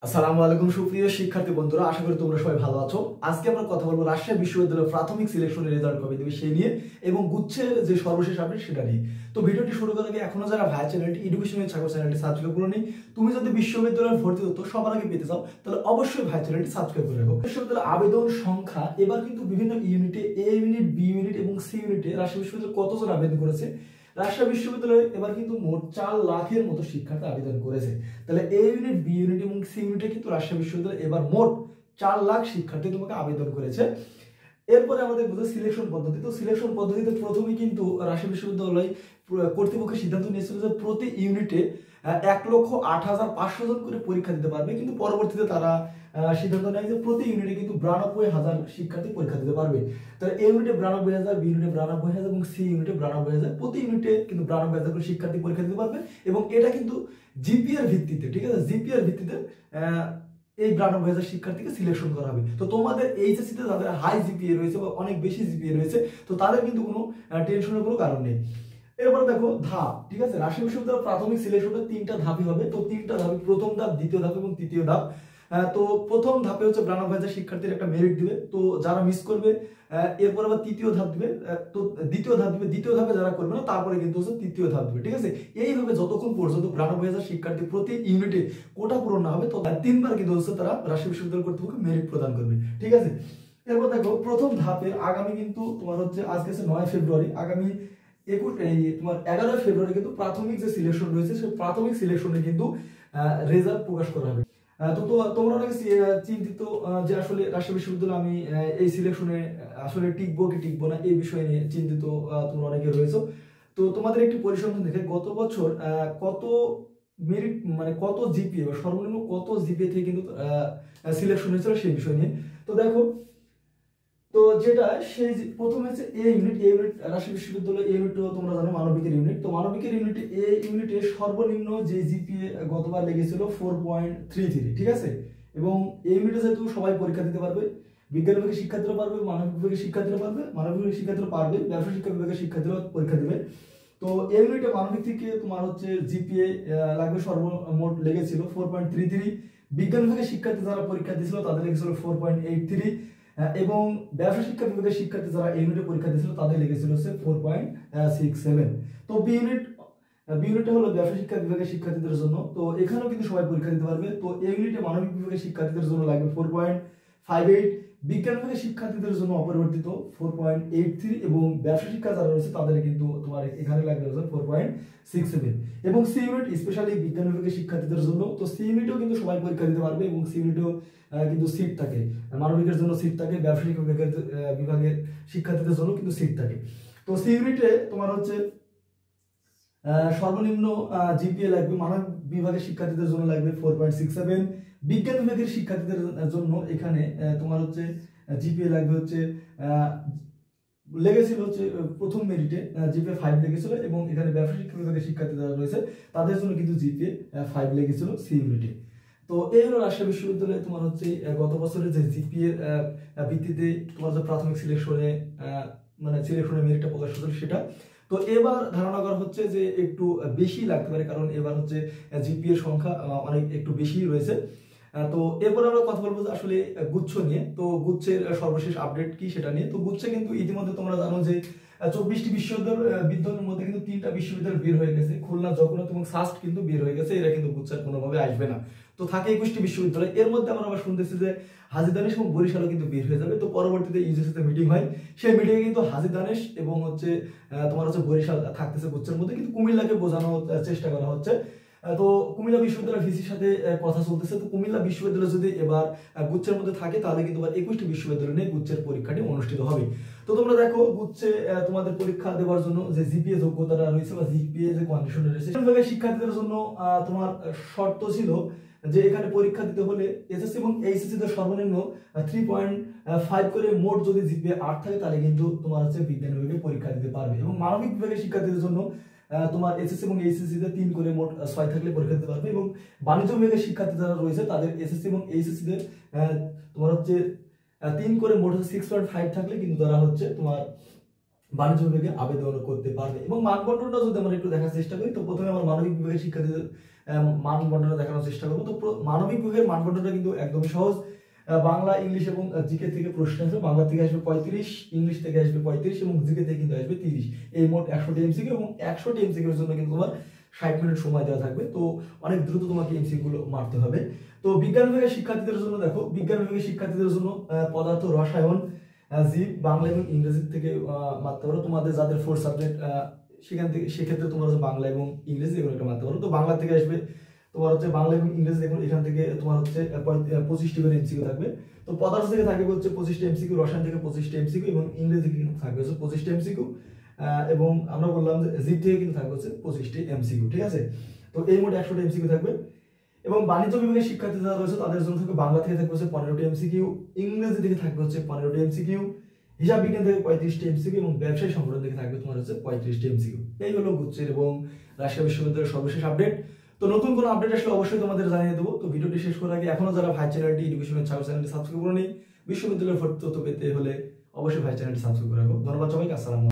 আসসালামু আলাইকুম সুপ্রিয় শিক্ষার্থী বন্ধুরা, আশা করি তোমরা সবাই ভালো আছো। আজকে আমরা কথা বলবো রাজশাহী বিশ্ববিদ্যালয়ের প্রাথমিক সিলেকশনের রেজাল্ট কবে দেবে সেই নিয়ে এবং গুচ্ছের যে সর্বশেষ আপডেট সেটা নিয়ে। তো ভিডিওটি শুরু করার আগে এখনো যারা ভাই চ্যানেলটি এডুকেশনাল ছাগল চ্যানেলটি সাবস্ক্রাইব করে নি, তুমি যদি বিশ্ববিদ্যালয়ের ভর্তি তথ্য সবার আগে পেতে চাও তাহলে অবশ্যই ভাই চ্যানেলটি সাবস্ক্রাইব করে রাখো। বিশ্ববিদ্যালয়ের আবেদন সংখ্যা এবার কিন্তু বিভিন্ন ইউনিটে, এ ইউনিট, বি ইউনিট এবং সি ইউনিটে রাজশাহী বিশ্ববিদ্যালয় কতজন আবেদন করেছে। রাজশাহী বিশ্ববিদ্যালয়ে এবার কিন্তু মোট 4 লাখের মতো শিক্ষার্থী আবেদন করেছে। তাহলে এ ইউনিট, বি ইউনিট এবং সি ইউনিটে কিন্তু রাজশাহী বিশ্ববিদ্যালয় এবার মোট 4 লাখ শিক্ষার্থী তোমাকে আবেদন করেছে। এরপরে আমাদের বুঝে সিলেকশন পদ্ধতি। তো সিলেকশন পদ্ধতিতে প্রথমে কিন্তু রাজশাহী বিশ্ববিদ্যালয় কর্তৃপক্ষ সিদ্ধান্ত নিয়েছিল যে প্রতি ইউনিটে 1,08,500 জন করে পরীক্ষা দিতে পারবে, কিন্তু পরবর্তীতে তারা সিদ্ধান্ত নেয় যে প্রতি ইউনিটে কিন্তু 92,000 শিক্ষার্থী পরীক্ষা দিতে পারবে। তাহলে এ ইউনিটে 92,000, বি ইউনিটে 92,000 এবং সি ইউনিটে 92,000, প্রতি ইউনিটে কিন্তু 92,000 করে শিক্ষার্থী পরীক্ষা দিতে পারবে এবং এটা কিন্তু জিপিএর ভিত্তিতে, ঠিক আছে, জিপিএর ভিত্তিতে এই 92,000 শিক্ষার্থীকে সিলেকশন করা হবে। তো তোমাদের এইচএসসি তে যাদের হাই জিপিএ রয়েছে বা অনেক বেশি জিপিএ রয়েছে, তো তাদের কিন্তু কোনো টেনশনের কোনো কারণ নেই। এরপর দেখো ধাপ, ঠিক আছে, রাজশাহী বিশ্ববিদ্যালয়ের প্রাথমিক সিলেকশনের 3টা ধাপই হবে। তো 3টা ধাপে, প্রথম ধাপ, দ্বিতীয় ধাপ এবং তৃতীয় ধাপ। তো প্রথম ধাপে হচ্ছে 92,000 শিক্ষার্থীর একটা মেরিট দিবে, তো যারা মিস করবে এরপর আবার তৃতীয় ধাপ দিবে, তো দ্বিতীয় ধাপ দিবে, দ্বিতীয় ধাপে যারা করবে না তারপরে কিন্তু হচ্ছে তৃতীয় ধাপ দিবে, ঠিক আছে। এইভাবে যতক্ষণ পর্যন্ত 92,000 শিক্ষার্থী প্রতি ইউনিটে কোটা পূরণ না হবে তো 3বার কিন্তু হচ্ছে তারা রাজশাহী বিশ্ববিদ্যালয় কর্তৃপক্ষ মেরিট প্রদান করবে, ঠিক আছে। এরপর দেখো প্রথম ধাপের আগামী কিন্তু তোমার হচ্ছে আজকে 9 ফেব্রুয়ারি, আগামী তোমার 11 ফেব্রুয়ারি কিন্তু প্রাথমিক যে সিলেকশন রয়েছে সেই প্রাথমিক সিলেকশনে কিন্তু রেজাল্ট প্রকাশ করা হবে। তোমরা অনেকে চিন্তিত যে আসলে রাজশাহী বিশ্ববিদ্যালয়ে আমি এই সিলেকশনে আসলে টিকবো কি টিকবো না, এই বিষয় নিয়ে চিন্তিত তোমরা অনেকে রয়েছো। তো তোমাদের একটি পরিসংখ্যান দেখে গত বছর কত মেরিট, মানে কত জিপিএ বা সর্বনিম্ন কত জিপিএ থেকে কিন্তু সিলেকশন হয়েছিল সেই বিষয় নিয়ে। তো দেখো, তো যেটা সেই প্রথমে হচ্ছে এ ইউনিট, রাজশাহী বিশ্ববিদ্যালয় এ ইউনিট তোমরা জানো মানবিকের ইউনিট। তো মানবিকের ইউনিটে এ ইউনিটে সর্বনিম্ন যে জিপিএ গতবার লেগেছিল 4.33, ঠিক আছে। এবং এই ইউনিটে যেহেতু সবাই পরীক্ষা দিতে পারবে, বিজ্ঞান বিভাগের শিক্ষার্থীরা পারবে, মানবিক বিভাগের শিক্ষার্থীরা পারবে, মানবিক বিভাগের শিক্ষার্থীরা পারবে, ব্যবসা শিক্ষা বিভাগের শিক্ষার্থীরা পরীক্ষা দেবে। তো এই ইউনিটে মানবিক থেকে তোমার হচ্ছে জিপিএ লাগবে, সর্বমোট লেগেছিল 4.33। বিজ্ঞান বিভাগের শিক্ষার্থী যারা পরীক্ষা দিয়েছিল তাদের লেগেছিল 4.83 এবং ব্যবসা শিক্ষা বিভাগের শিক্ষার্থী যারা এই ইউনিটে পরীক্ষা দিয়েছিল তাদের লেগেছিল হচ্ছে 4.67। তো বি ইউনিটটা হলো ব্যবসা শিক্ষা বিভাগের শিক্ষার্থীদের জন্য, তো এখানেও কিন্তু সবাই পরীক্ষা দিতে পারবে। তো এই ইউনিটে মানবিক বিভাগের শিক্ষার্থীদের জন্য লাগবে 4.58, বিজ্ঞান বিভাগের শিক্ষার্থীদের জন্য অপরিবর্তিত 4.83 এবং ব্যবসা শিক্ষা যারা রয়েছে তাদের কিন্তু তোমার এখানে লাগবে 4.67। এবং সি ইউনিট স্পেশালি বিজ্ঞান বিভাগের শিক্ষার্থীদের জন্য, তো সি ইউনিটেও কিন্তু সবাই পরীক্ষা দিতে পারবে এবং সি ইউনিটেও কিন্তু সিট থাকে, মানবিকের জন্য সিট থাকে, ব্যবসায়িক বিভাগের শিক্ষার্থীদের জন্য কিন্তু সিট থাকে। তো সি ইউনিটে তোমার হচ্ছে সর্বনিম্ন জিপিএ লাগবে, মানব বিভাগের শিক্ষার্থীদের জন্য লাগবে 4.67, বিজ্ঞান বিভাগের শিক্ষার্থীদের জন্য এখানে তোমার হচ্ছে জিপিএ লাগবে হচ্ছে লেগেছিল হচ্ছে প্রথম মেরিটে জিপিএ 5 লেগেছিল এবং এখানে ব্যবসা শিক্ষা বিভাগের শিক্ষার্থী যারা রয়েছে তাদের জন্য কিন্তু জিপিএ 5 লেগেছিল সি ইউনিটে। তো এই হলো রাজশাহী বিশ্ববিদ্যালয়ে তোমার হচ্ছে গত বছরের যে জিপিএ ভিত্তিতে তোমার যে প্রাথমিক সিলেকশনে মানে সিলেকশনের মেরিটটা প্রকাশ হয়েছিল সেটা। তো এবার ধারণা করা হচ্ছে যে একটু বেশি লাগতে পারে, কারণ এবার হচ্ছে জিপিএ এর সংখ্যা অনেক একটু বেশি রয়েছে। তো এরপর আমরা কথা বলবো আসলে গুচ্ছ নিয়ে। তো গুচ্ছের সর্বশেষ আপডেট কি সেটা নিয়ে। তো গুচ্ছে কিন্তু ইতিমধ্যে তোমরা জানো যে 24টি বিশ্ববিদ্যালয়ের মধ্যে কিন্তু 3টা বিশ্ববিদ্যালয় বের হয়ে গেছে, খুলনা, জগন্নাথ এবং সাস্ট কিন্তু বের হয়ে গেছে, এরা কিন্তু গুচ্ছের কোনোভাবে আসবে না। তো থাকে 21টি বিশ্ববিদ্যালয়। এর মধ্যে আমরা আবার শুনতেছি যে হাজী দানেশ এবং বরিশালও কিন্তু বের হয়ে যাবে। তো পরবর্তীতে ইউজিসিতে মিটিং হয়, সেই মিটিংয়ে কিন্তু হাজী দানেশ এবং হচ্ছে তোমার হচ্ছে বরিশাল থাকতেছে গুচ্ছের মধ্যে, কিন্তু কুমিল্লাকে বোঝানোর চেষ্টা করা হচ্ছে। তো কুমিল্লা বিশ্ববিদ্যালয় ভিসির সাথে কথা চলতেছে। তো কুমিল্লা বিশ্ববিদ্যালয় যদি এবার গুচ্ছের মধ্যে থাকে তাহলে কিন্তু 21টি বিশ্ববিদ্যালয় নিয়ে গুচ্ছের পরীক্ষাটি অনুষ্ঠিত হবে। তো তোমরা দেখো গুচ্ছে তোমাদের পরীক্ষা দেওয়ার জন্য যে জিপিএ যোগ্যতাটা রয়েছে বা জিপিএ যে কন্ডিশন রয়েছে, শিক্ষার্থীদের জন্য তোমার শর্ত ছিল যে এখানে পরীক্ষা দিতে হলে এসএসসি এবং এইচএসসি তে সর্বনিম্ন 3.5 করে মোট যদি জিপিএ 8 থাকে তাহলে কিন্তু তোমার হচ্ছে বিজ্ঞান বিভাগে পরীক্ষা দিতে পারবে। এবং মানবিক বিভাগের শিক্ষার্থীদের জন্য তোমার এসএসসি এবং এইচএসসি তে 3 করে মোট 6 থাকলে পরীক্ষা দিতে পারবে। এবং বাণিজ্য বিভাগের শিক্ষার্থী যারা রয়েছে তাদের এসএসসি এবং এইচএসসি তে তোমার হচ্ছে 3 করে মোট 6.5 থাকলে কিন্তু তারা হচ্ছে তোমার বাণিজ্য বিভাগে আবেদন করতে পারবে। এবং মানদণ্ডটা যদি আমরা একটু দেখার চেষ্টা করি, তো প্রথমে আমার মানবিক বিভাগের শিক্ষার্থীদের মানবন্টনটা দেখানোর চেষ্টা করবো। তো মানবিক বিভাগের মানবন্টনটা কিন্তু একদমই সহজ। বাংলা, ইংলিশ এবং জিকে থেকে প্রশ্ন আসবে। বাংলা থেকে আসবে 35, ইংলিশ থেকে আসবে 35 এবং জিকে থেকে কিন্তু আসবে 30। এই মোট 100টি এমসিকিউ এবং 100টি এমসিকিউ এর জন্য কিন্তু তোমার 60 মিনিট সময় দেওয়া থাকবে। তো অনেক দ্রুত তোমাকে এমসিকিউ গুলো মারতে হবে। তো বিজ্ঞান বিভাগের শিক্ষার্থীদের জন্য দেখো, বিজ্ঞান বিভাগের শিক্ষার্থীদের জন্য পদার্থ, রসায়ন, জীব, বাংলা এবং ইংরেজি থেকে মারতে পারো। তোমাদের যাদের 4 সাবজেক্ট সেখান থেকে সেক্ষেত্রে তোমার হচ্ছে বাংলা এবং ইংরেজি এগুলো একটা মারতে পারো। তো বাংলা থেকে আসবে তোমার হচ্ছে বাংলা এবং ইংরেজি, দেখুন এখান থেকে তোমার হচ্ছে 25টি করে এমসিকিউ থাকবে। তো পদার্থ থেকে থাকবে হচ্ছে 25টি এমসিকিউ, রসায়ন থেকে 25টি এমসিকিউ এবং ইংরেজি থেকে থাকবে হচ্ছে 25টি এমসিকিউ, এবং আমরা বললাম যে জীব থেকে কিন্তু থাকবে হচ্ছে 25টি এমসিকিউ। ঠিক আছে, তো এই মোট 100টি এমসিকিউ থাকবে। এবং বাণিজ্য বিভাগের শিক্ষার্থী যারা রয়েছে তাদের জন্য থাকবে বাংলা থেকে থাকবে হচ্ছে 15টি এমসিকিউ, ইংরেজি থেকে থাকবে হচ্ছে 15টি এমসিকিউ, হিসাব বিজ্ঞান থেকে 35টি এমসিকিউ এবং ব্যবসায়ী সংগঠন থেকে থাকবে তোমার হচ্ছে 35টি এমসিকিউ। এই হলো গুচ্ছের এবং রাজশাহী বিশ্ববিদ্যালয়ের সর্বশেষ আপডেট। তো নতুন কোনো আপডেট আসলে অবশ্যই তোমাদের জানিয়ে দেবো। তো ভিডিওটি শেষ করার আগে এখনো যারা ভাই চ্যানেলটি এডুকেশনের চ্যানেলটি সাবস্ক্রাইব করোনি, বিশ্ববিদ্যালয়ের তথ্য পেতে হলে অবশ্যই ভাই চ্যানেলটি সাবস্ক্রাইব করে রাখো। ধন্যবাদ সবাইকে, আসসালামু আলাইকুম।